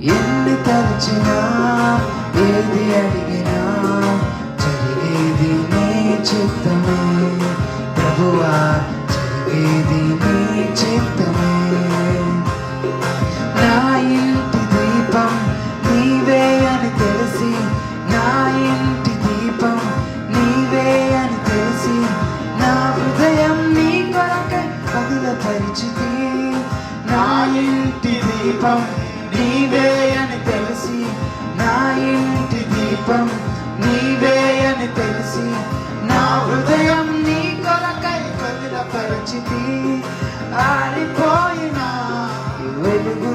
ఎన్ని తలచినా ఏది అడిగినా జరిగేది నీ చిత్తమే ప్రభువా, జరిగేది నీ చిత్తమే. నా ఇంటి దీపం నీవే అని తెలిసి, నా ఇంటి దీపం నీవే అని తెలిసి, నా హృదయం నీ కొరకై పదిలపరిచితి. నా ఇంటి దీపం నీవే అని తెలిసి, నా ఇంటి దీపం నీవే అని తెలిసి, నా హృదయం నీ కొరకై పదిలపరిచితి. ఆరిపోయిన వెలుగు